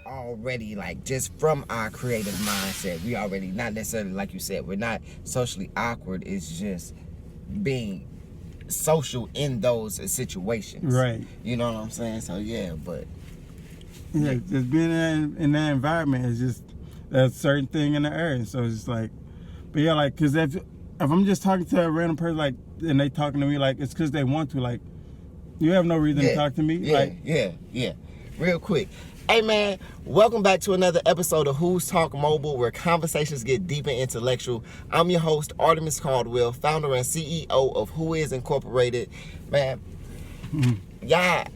Already, like, just from our creative mindset, we already, not necessarily like you said, we're not socially awkward. It's just being social in those situations, right? You know what I'm saying? So yeah, but yeah, just being in that environment is just a certain thing in the air. So it's just like, but yeah, like, cause if I'm just talking to a random person, like, and they talking to me, like, it's cause they want to, like, you have no reason to talk to me, like, yeah. Real quick. Hey man, welcome back to another episode of Who's Talk Mobile, where conversations get deep and intellectual. I'm your host, Artemis Caldwell, founder and CEO of Who Is Incorporated. Man, yeah,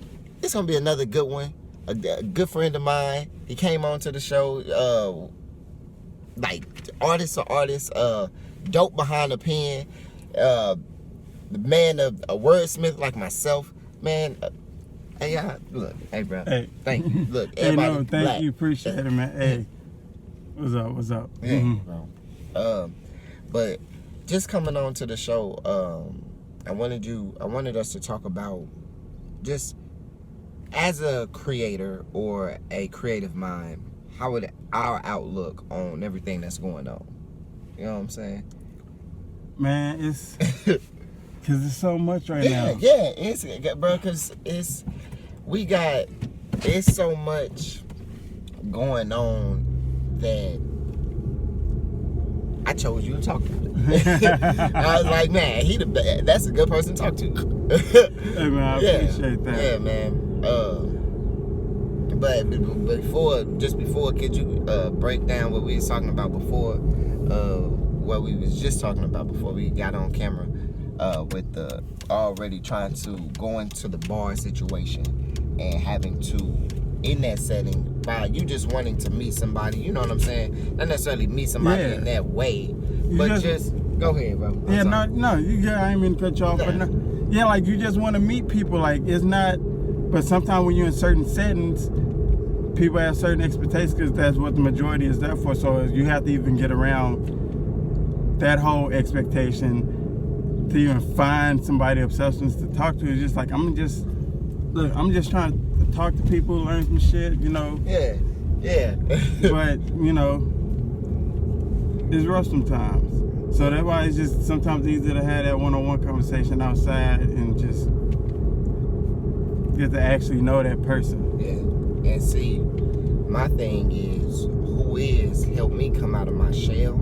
it's gonna be another good one. A good friend of mine, he came on to the show, like artist, dope behind the pen, the man of a wordsmith like myself, man. Hey, y'all, look, hey, bro. Hey. Thank you. Look, everybody. Hey, no, thank you. Appreciate it, man. Hey, what's up? Yeah, bro. But just coming on to the show, I wanted us to talk about just as a creator or a creative mind, how would our outlook on everything that's going on? You know what I'm saying? Man, it's because there's so much right now. Yeah, it's, bro, because it's so much going on that I chose you to talk to. I was like, man, that's a good person to talk to. Hey, man, I appreciate that. Yeah, man. But before, could you break down what we was talking about before? What we was just talking about before we got on camera, with the already trying to go into the bar situation and having to, in that setting, by you just wanting to meet somebody, you know what I'm saying? Not necessarily meet somebody in that way, but just go ahead, bro. I ain't mean to cut you off, but no, yeah, like you just want to meet people, like it's not. But sometimes when you're in certain settings, people have certain expectations because that's what the majority is there for. So you have to even get around that whole expectation to even find somebody of substance to talk to. It's just like I'm just trying to talk to people, learn some shit, you know. Yeah. But you know, it's rough sometimes. So that's why it's just sometimes easier to have that one-on-one conversation outside and just get to actually know that person. Yeah. And see, my thing is, Who Is helped me come out of my shell,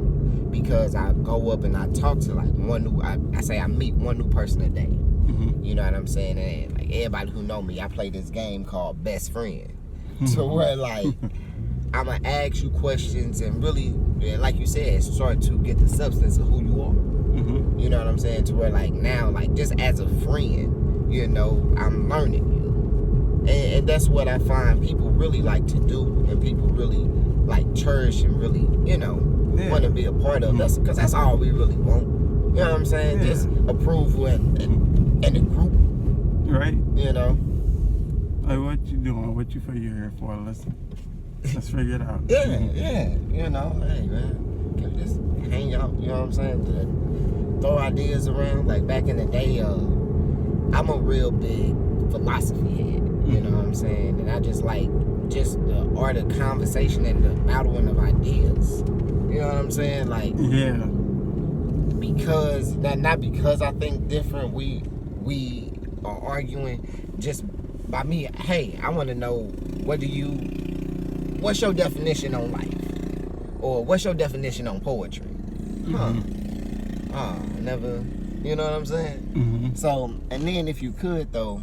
because I go up and I talk to like I meet one new person a day. Mm-hmm. You know what I'm saying? And like everybody who know me, I play this game called Best Friend. So where like I'ma ask you questions and really, like you said, start to get the substance of who you are. Mm-hmm. You know what I'm saying? To where like now, like just as a friend, you know, I'm learning you. And that's what I find people really like to do, and people really like cherish and really, you know, want to be a part of. That's because that's all we really want. You know what I'm saying? Yeah. Just approval and a group. Right. You know. Like, what you doing? What you figure you're here for? Let's figure it out. Yeah. You know, hey man, can we just hang out? You know what I'm saying? To throw ideas around. Like back in the day, I'm a real big philosophy head. You know what I'm saying? And I just like the art of conversation and the battling of ideas. You know what I'm saying? Like, yeah. Because not because I think different, we are arguing just by me. Hey, I want to know what's your definition on life, or what's your definition on poetry? Never. You know what I'm saying? Mm-hmm. So, and then if you could though.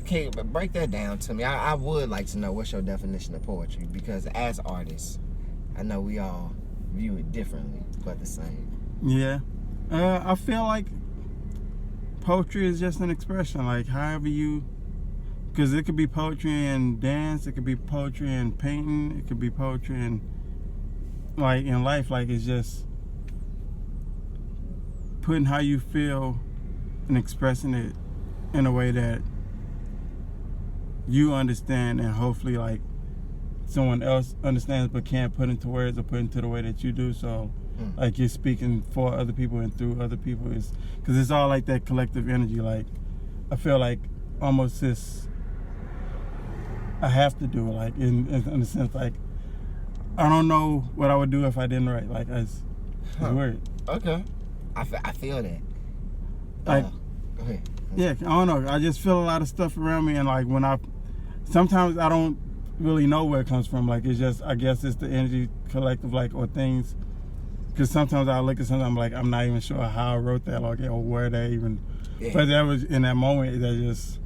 Okay, but break that down to me. I would like to know what's your definition of poetry, because as artists, I know we all view it differently, but the same. Yeah. I feel like poetry is just an expression, like however you, because it could be poetry in dance, it could be poetry in painting, it could be poetry in, like, in life, like it's just putting how you feel and expressing it in a way that you understand, and hopefully like someone else understands but can't put into words or put into the way that you do. So Like you're speaking for other people and through other people. Is because it's all like that collective energy. Like I feel like almost this. I have to do it. Like in a sense, like I don't know what I would do if I didn't write. Like it's weird. Okay, I feel that. Like, go ahead. Yeah, I don't know. I just feel a lot of stuff around me, and like sometimes I don't really know where it comes from. Like it's just, I guess it's the energy collective, like, or things. Because sometimes I look at something, I'm like, I'm not even sure how I wrote that, like, or where that even. Yeah. But that was in that moment. That just,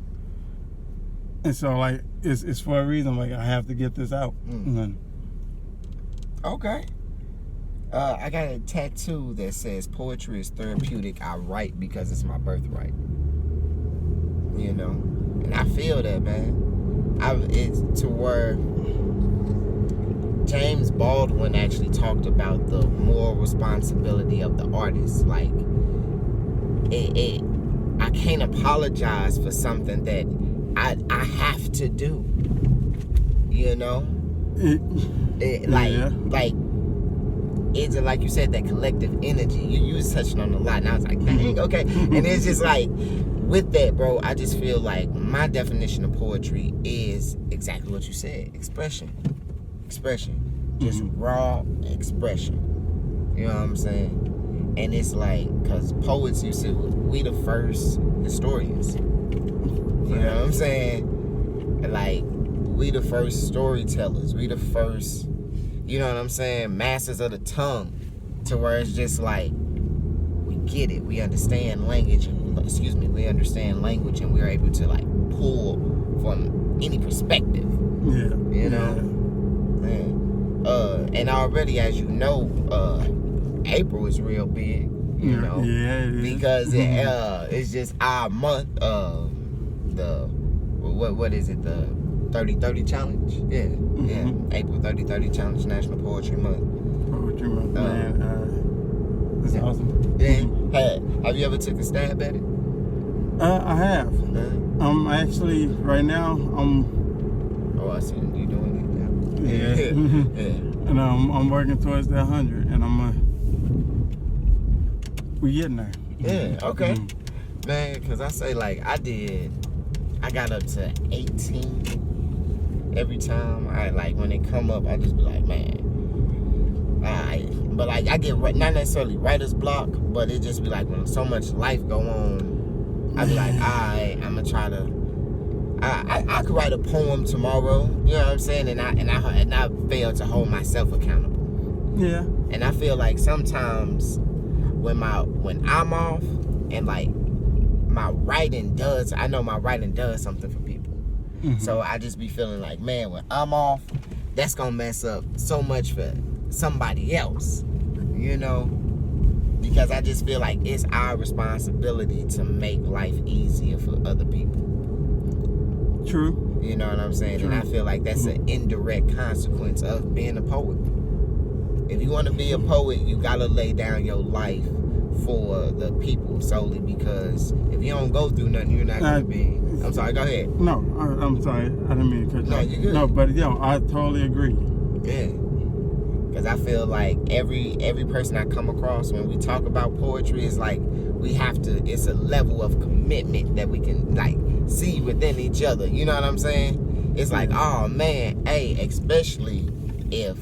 and so like it's for a reason. Like I have to get this out. Okay. I got a tattoo that says poetry is therapeutic. I write because it's my birthright. You know, and I feel that, man. It's to where James Baldwin actually talked about the moral responsibility of the artist. Like, I can't apologize for something that I have to do. You know, like. It's like you said, that collective energy. You was touching on a lot, and I was like, dang, okay. And it's just like, with that, bro, I just feel like my definition of poetry is exactly what you said: expression, just raw expression. You know what I'm saying? And it's like, because poets, you see, we the first historians. You know what I'm saying? Like, we the first storytellers. We the first. You know what I'm saying? Masters of the tongue, to where it's just like, we get it. We understand language, and we understand language, and we're able to like pull from any perspective. Yeah. You know? Man. And already, as you know, April is real big. You know? Yeah, it is. Because it's just our month. What is it? The 30-30 challenge? Yeah. April 30-30 challenge, National Poetry Month. Poetry Month, man. That's awesome. Yeah. Have you ever took a stab at it? I have. Actually, right now, Oh, I see you doing it now. Yeah. And I'm working towards that 100, and we getting there. Yeah, okay. Man, because I say, like, I got up to 18. Every time when it come up, I just be like, man. But like I get not necessarily writer's block, but it just be like when so much life go on, I be like, alright, I'm gonna try to. I could write a poem tomorrow, you know what I'm saying, and I fail to hold myself accountable. Yeah. And I feel like sometimes when I'm off and like my writing does something for people. So I just be feeling like, man, when I'm off, that's gonna mess up so much for somebody else, you know? Because I just feel like it's our responsibility to make life easier for other people. True. You know what I'm saying? True. And I feel like that's an indirect consequence of being a poet. If you want to be a poet, you gotta lay down your life for the people solely, because if you don't go through nothing, you're not gonna be. I'm sorry, go ahead. No, I'm sorry. I didn't mean to cut you off. No, you're good. No, but I totally agree. Yeah. Because I feel like every person I come across, when we talk about poetry, is like it's a level of commitment that we can like see within each other. You know what I'm saying? It's like, oh man, especially if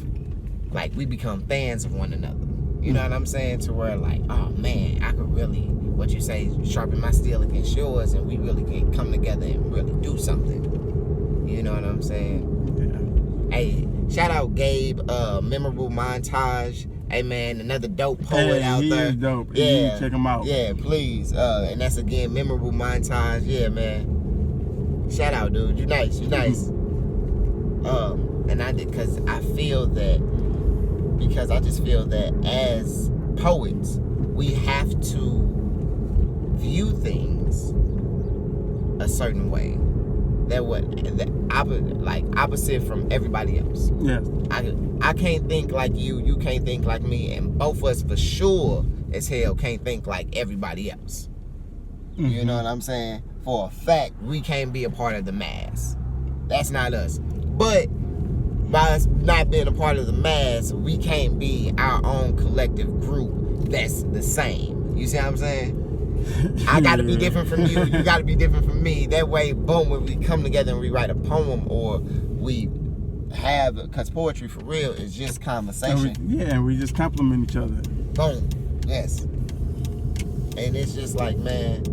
like we become fans of one another. You know what I'm saying? To where like, oh man, I could really, what you say, sharpen my steel against yours, and we really can come together and really do something. You know what I'm saying? Yeah. Hey, shout out Gabe, Memorable Montage. Hey man, another dope poet out there. He's dope. Yeah, check him out. Yeah, please. And that's again Memorable Montage. Yeah, man. Shout out, dude. You nice. And I did because I just feel that as poets, we have to view things a certain way. Opposite from everybody else. Yes. I can't think like you can't think like me, and both of us for sure as hell can't think like everybody else. You know what I'm saying? For a fact, we can't be a part of the mass. That's not us. But by us not being a part of the mass, we can't be our own collective group that's the same. You see what I'm saying? I gotta be different from you, you gotta be different from me. That way, boom, when we come together and we write a poem or we have, because poetry for real is just conversation. And we just compliment each other. Boom. Yes. And it's just like, man,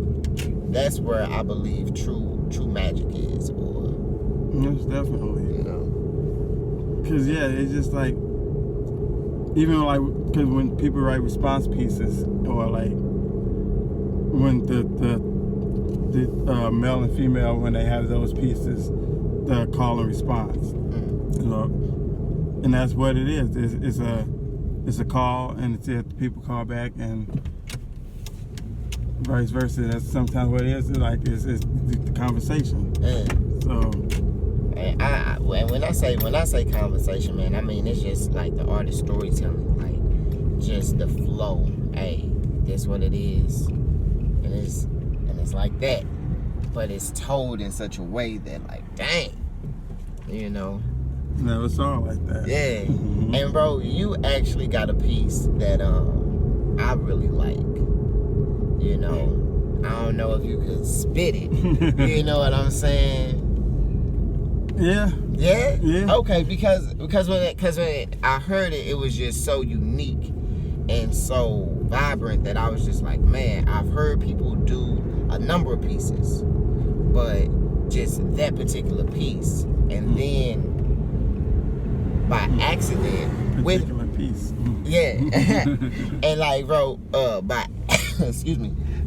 that's where I believe true magic is, or Yes, definitely. you know. Cause it's just like, even like, cause when people write response pieces, or like when the male and female, when they have those pieces, the call and response, you know, and that's what it is. It's a call, and it's if people call back, and vice versa. That's sometimes what it is. It's the conversation. So. And when I say conversation, man, I mean it's just like the art of storytelling, like just the flow. Hey, this what it is, and it's like that, but it's told in such a way that, like, dang, you know. Never saw it like that. Yeah. And bro, you actually got a piece that I really like. You know, I don't know if you could spit it. You know what I'm saying? Yeah. Yeah? Yeah. Okay, because when I heard it, it was just so unique and so vibrant that I was just like, man, I've heard people do a number of pieces, but just that particular piece, and then by accident Particular piece. and like, bro, by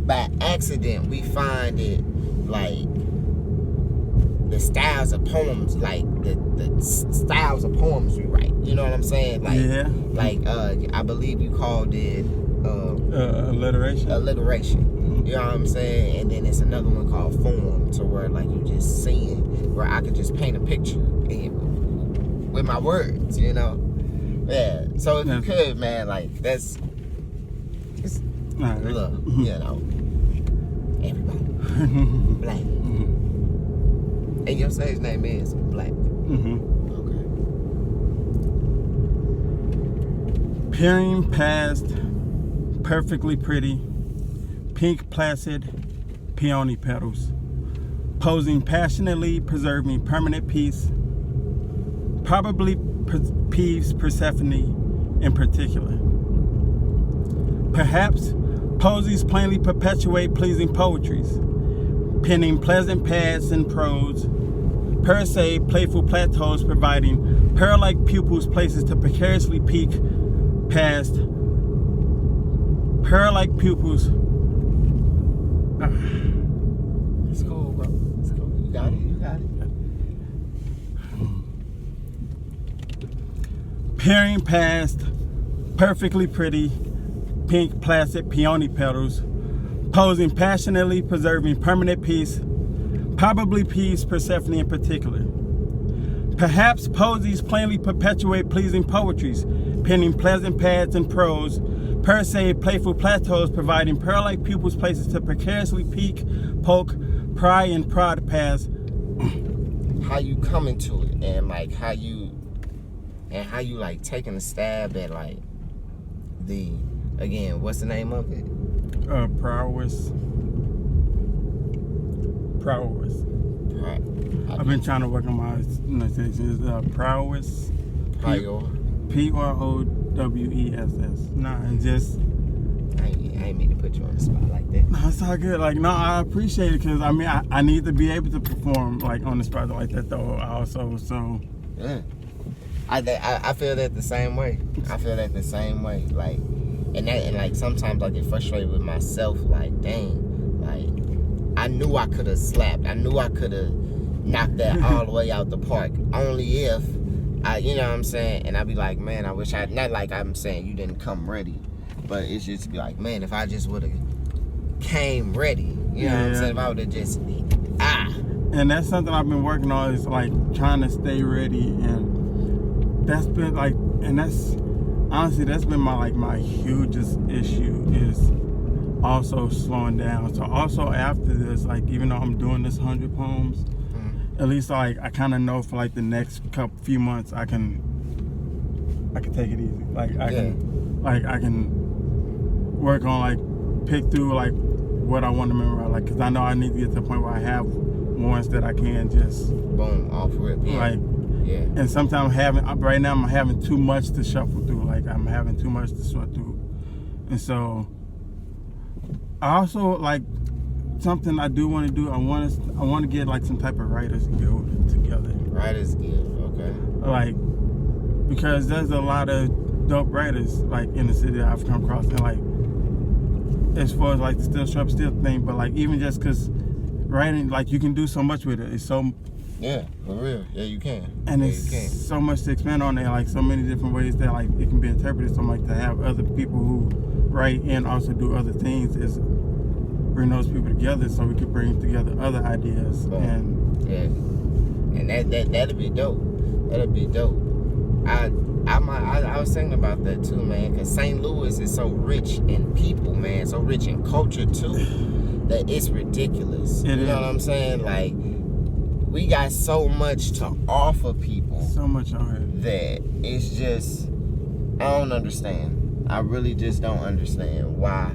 by accident we find it, like the styles of poems, like the styles of poems we write. You know what I'm saying? Like, like I believe you called it alliteration. Alliteration. You know what I'm saying? And then it's another one called form, to where like you just seeing, where I could just paint a picture with my words. You know? Yeah. So if you could, man, like that's just look, you know, everybody, Blacc. And your stage name is Blacc. Okay. Peering past perfectly pretty, pink placid peony petals, posing passionately, preserving permanent peace, probably peeves Persephone in particular. Perhaps Posies plainly perpetuate pleasing poetries, penning pleasant paths and prose, per se playful plateaus providing pearl-like pupils places to precariously peek past pearl-like pupils. It's cool, bro. It's cool. You got it. Peering past perfectly pretty, pink placid peony petals, posing passionately, preserving permanent peace, probably peace Persephone in particular. Perhaps Posies plainly perpetuate pleasing poetries, penning pleasant paths and prose, per se playful plateaus providing pearl-like pupils places to precariously peek, poke, pry, and prod past. How you come into it, and like how you like taking a stab at like the, again, what's the name of it? Prowess. I've been trying to work on my pronunciation. It's prowess. Prowess. Nah, it's just. I ain't mean to put you on the spot like that. No, it's all good. Like, no, I appreciate it, because I mean, I need to be able to perform like on the spot like that though. Also, so. Yeah. I feel that the same way. Like, and like sometimes I get frustrated with myself. Like, dang, like I knew I could have slapped. I knew I could have knocked that all the way out the park. Only if I, you know what I'm saying? And I'd be like, man, I wish not like I'm saying you didn't come ready, but it's just to be like, man, if I just would have came ready, you know what I'm saying? If I would have just, And that's something I've been working on, is like trying to stay ready, and that's been like, and that's honestly, that's been my hugest issue, is also slowing down. So also after this, like, even though I'm doing this 100 poems, at least like I kind of know for like the next few months I can take it easy. Like I can work on like pick through like what I want to memorize. Like, cause I know I need to get to the point where I have ones that I can just boom off rip. Yeah. Like, yeah. And sometimes right now I'm having too much to shuffle through. Like I'm having too much to sort through, and so I also like something I do want to do. I want to get like some type of writers guild together. Writers guild, okay. Like, because there's a lot of dope writers like in the city that I've come across, and like as far as like the still thing, but like even just because writing, like you can do so much with it. It's so yeah, for real. Yeah, you can. And yeah, it's so much to expand on there, like so many different ways that like it can be interpreted. So like to have other people who write and also do other things is bring those people together so we can bring together other ideas. And that'd be dope. That'd be dope. I was thinking about that too, man, because St. Louis is so rich in people, man, so rich in culture too, that it's ridiculous. You know what I'm saying? Like, we got so much to offer people. So much on here. That it's just, I don't understand. I really just don't understand why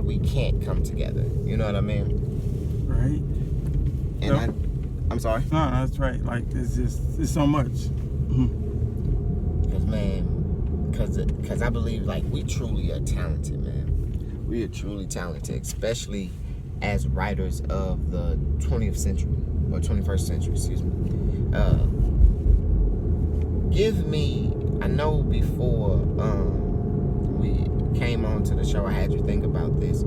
we can't come together. You know what I mean? Right. And I'm sorry? No, that's right. Like, it's so much. Because I believe, like, we truly are talented, man. We are truly talented, especially as writers of the 20th century, or 21st century, excuse me. Give me, I know before we came on to the show, I had you think about this.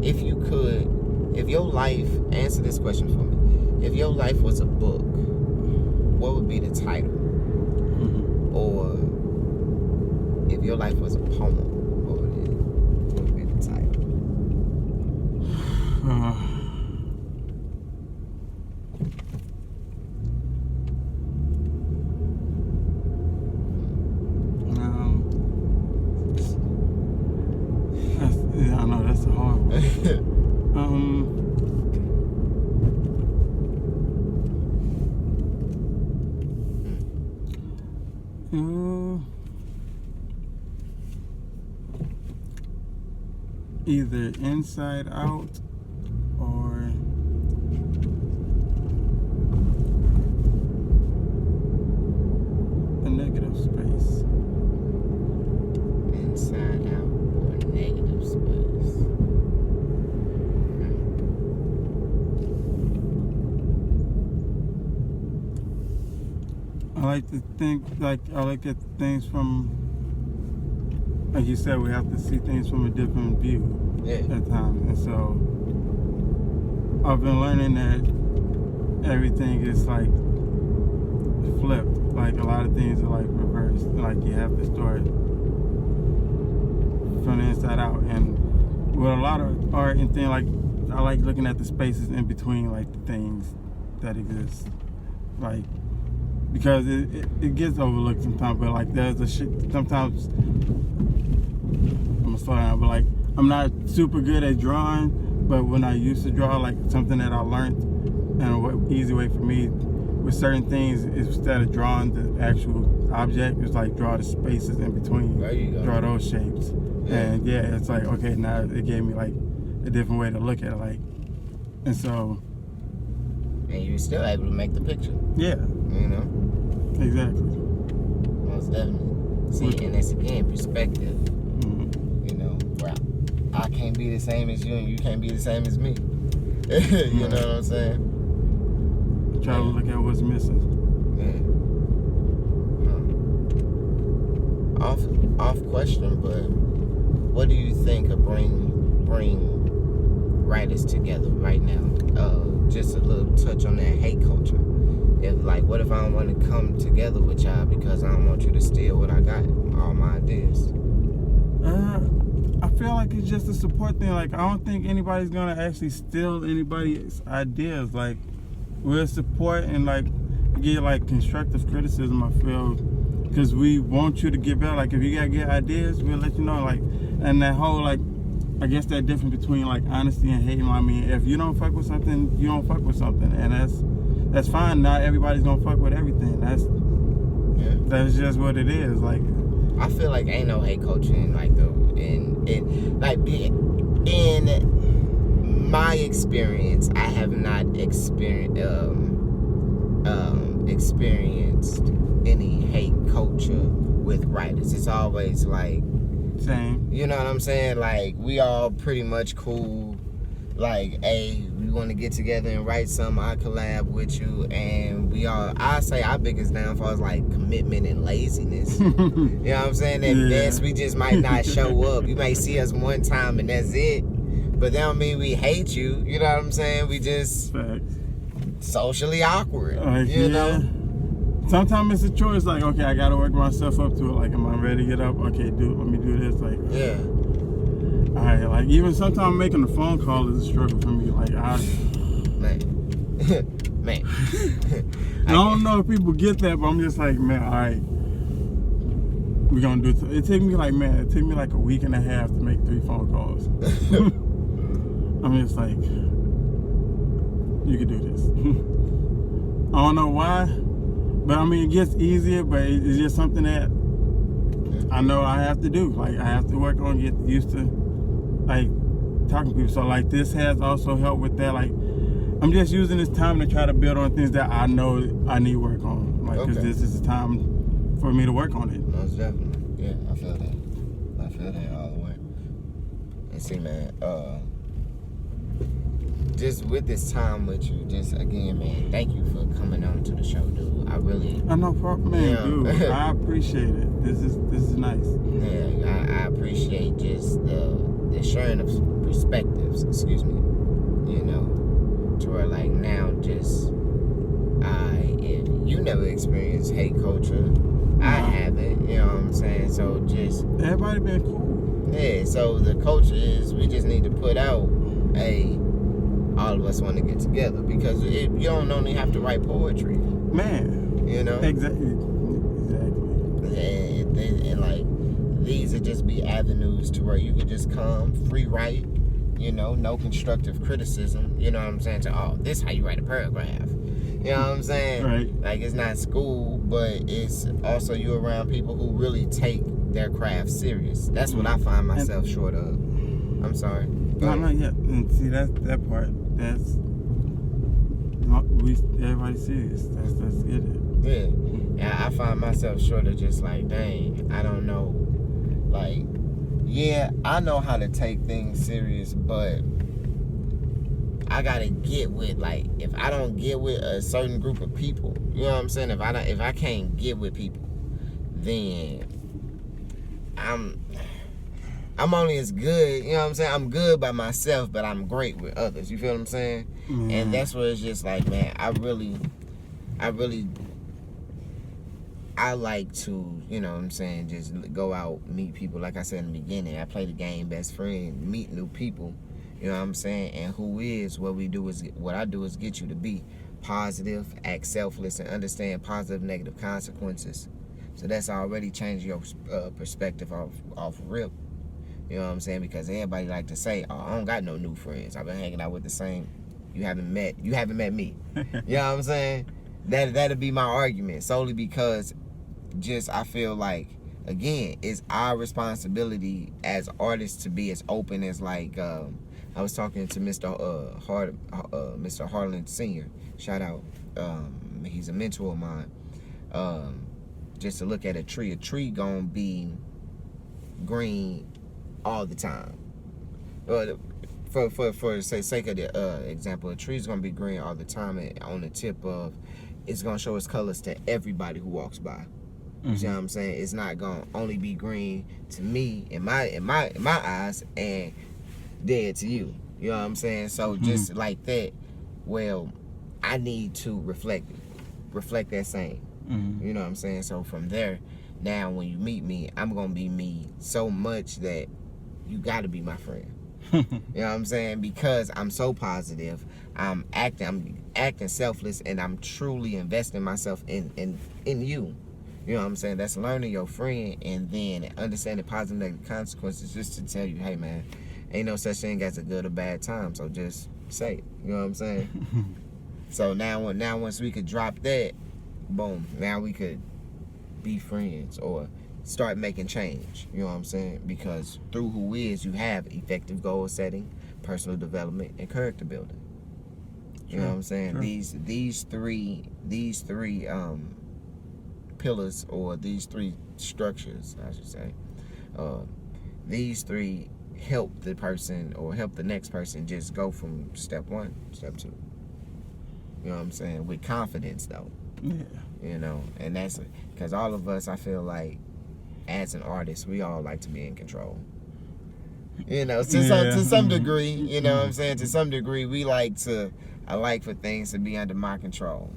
If your life, answer this question for me. If your life was a book, what would be the title? Or if your life was a poem, what would be the title? I know that's a hard one. Either Inside Out or A Negative Space. Inside Out or Negative Space. I like at things from, like you said, we have to see things from a different view at times. And so I've been learning that everything is like flipped. Like a lot of things are like reversed. Like you have to start from the inside out. And with a lot of art and things, like I like looking at the spaces in between like the things that exist. Like, because it gets overlooked sometimes, but like there's a shit sometimes. I'm gonna slow down, but like I'm not super good at drawing, but when I used to draw, like something that I learned and an easy way for me with certain things is instead of drawing the actual object, it's like draw the spaces in between. There you go. Draw those shapes. Yeah. And yeah, it's like, okay, now it gave me like a different way to look at it, like, and so. And you're still able to make the picture. Yeah. You know? Exactly. Most definitely. See, and it's again perspective. You know, where I can't be the same as you and you can't be the same as me. You know what I'm saying? Try to look at what's missing. Yeah. Off question, but what do you think of bring writers together right now? Just a little touch on that hate culture. What if I don't want to come together with y'all because I don't want you to steal what I got, all my ideas? I feel like it's just a support thing. Like, I don't think anybody's gonna actually steal anybody's ideas. Like, we'll support and like get like constructive criticism, I feel, because we want you to get better. Like, if you gotta get ideas, we'll let you know. Like, and that whole like I guess that difference between like honesty and hating. I mean, if you don't fuck with something, you don't fuck with something, and that's fine. Not everybody's gonna fuck with everything. That's just what it is. Like, I feel like ain't no hate culture in like in my experience. I have not experienced any hate culture with writers. It's always like, same. you know what I'm saying? Like, we all pretty much cool. Like, hey, we want to get together and write something. I collab with you, and I say our biggest downfall is like commitment and laziness. You know what I'm saying? At best, we just might not show up. You may see us one time and that's it, but that don't mean we hate you. You know what I'm saying? We just socially awkward. You know? Sometimes it's a choice. Like, okay, I gotta work myself up to it. Like, am I ready to get up? Okay, let me do this. Like, all right. Like, even sometimes making a phone call is a struggle for me. Like, man. I don't know if people get that, but I'm just like, man, all right, we're gonna do it. It took me like a week and a half to make 3 phone calls. I'm just like, you can do this. I don't know why, but I mean, it gets easier, but it's just something that I know I have to do. Like, I have to work on, get used to, like, talking to people. So, like, this has also helped with that. Like, I'm just using this time to try to build on things that I know I need work on. Like, because this is the time for me to work on it. Most definitely. Yeah, I feel that all the way. And see, man, just with this time with you, just again, man, thank you for coming on to the show, dude. I really. No problem, man, dude. I appreciate it. This is nice. Yeah, I appreciate just the sharing of perspectives. Excuse me. You know, to where like now, just if you never experienced hate culture, I haven't. You know what I'm saying? So just everybody been cool. Yeah. So the culture is we just need to put out all of us want to get together, because you don't only have to write poetry, man. You know, exactly. And like these would just be avenues to where you could just come free write. You know, no constructive criticism. You know what I'm saying? This how you write a paragraph. You know what I'm saying? Right. Like, it's not school, but it's also you around people who really take their craft serious. That's what I find myself short of. I'm sorry. No, yeah. And see, that part. Everybody's serious. Let's get it. Yeah, I find myself short of just like, dang, I don't know. Like, yeah, I know how to take things serious, but I gotta get with, like, if I don't get with a certain group of people, you know what I'm saying? If I can't get with people, then I'm only as good, you know what I'm saying? I'm good by myself, but I'm great with others. You feel what I'm saying? Mm-hmm. And that's where it's just like, man, I like to, you know what I'm saying, just go out, meet people. Like I said in the beginning, I play the game best friend, meet new people, you know what I'm saying? And what I do is get you to be positive, act selfless, and understand positive, negative consequences. So that's already changing your perspective off rip. You know what I'm saying? Because everybody like to say, I don't got no new friends. I've been hanging out with the same. You haven't met me. You know what I'm saying? That'll be my argument, solely because just I feel like, again, it's our responsibility as artists to be as open as, like, I was talking to Mr. Harlan Sr. Shout out. He's a mentor of mine. Just to look at a tree gonna be green all the time. For the sake of the example, a tree's gonna be green all the time, and on the tip of, it's gonna show its colors to everybody who walks by. You see what I'm saying? It's not gonna only be green to me in my eyes and dead to you. You know what I'm saying? So just like that, well, I need to reflect that same. You know what I'm saying? So from there, now when you meet me, I'm gonna be me so much that you gotta be my friend. You know what I'm saying? Because I'm so positive, I'm acting selfless, and I'm truly investing myself in you. You know what I'm saying? That's learning your friend, and then understanding positive negative consequences, just to tell you, hey man, ain't no such thing as a good or bad time. So just say it. You know what I'm saying? So now once we could drop that, boom, now we could be friends or start making change. You know what I'm saying? Because through Who Is, you have effective goal setting, personal development, and character building. You know what I'm saying? Sure. These three pillars, or these three structures, I should say, these three help the person or help the next person just go from step 1 to step 2. You know what I'm saying? With confidence, though. Yeah. You know, and that's because all of us, I feel like, as an artist, we all like to be in control. You know, to some degree, you know what I'm saying? To some degree, I like for things to be under my control.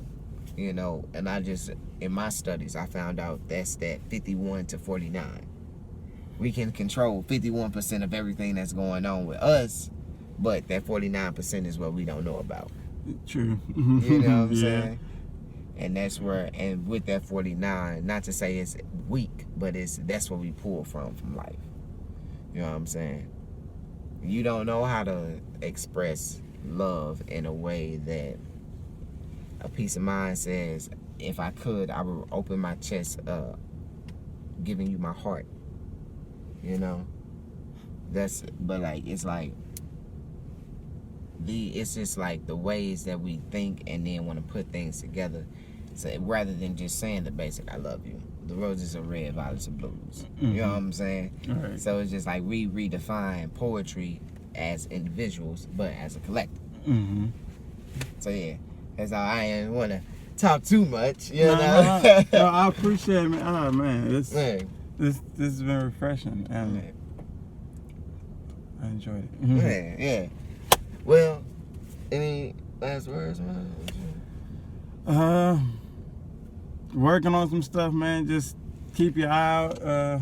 You know, and in my studies, I found out that's that 51 to 49. We can control 51% of everything that's going on with us, but that 49% is what we don't know about. True. You know what I'm saying? And that's where, and with that 49, not to say it's weak, but that's what we pull from life. You know what I'm saying? You don't know how to express love in a way that a peace of mind says, if I could, I would open my chest up, giving you my heart. You know? But like, it's just like the ways that we think and then want to put things together. So rather than just saying the basic, I love you. The roses are red, violets are blues. You know what I'm saying? Right. So it's just like we redefine poetry as individuals, but as a collective. So yeah, that's all. I ain't want to talk too much, you know? No, I appreciate it, man. Oh, man. This has been refreshing, and I enjoyed it. Yeah. Well, any last words, man? Working on some stuff, man. Just keep your eye out.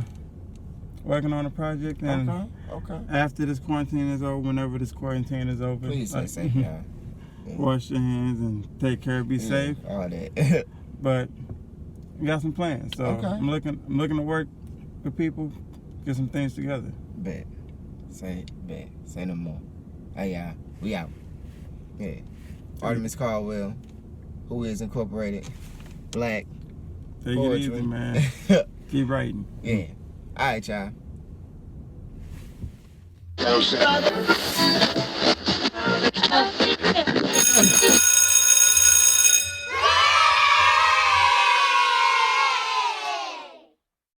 Working on a project, and Okay. after this quarantine is over, whenever this quarantine is over, Please stay safe, y'all. Wash your hands and take care. Be safe. All that. But we got some plans, so I'm looking to work with people, get some things together. Bet. Say no more. Hey, y'all. We out. Yeah. Artemis Caldwell, Who Is Incorporated, Blacc. Take it easy, man. Keep writing. Yeah. All right, y'all.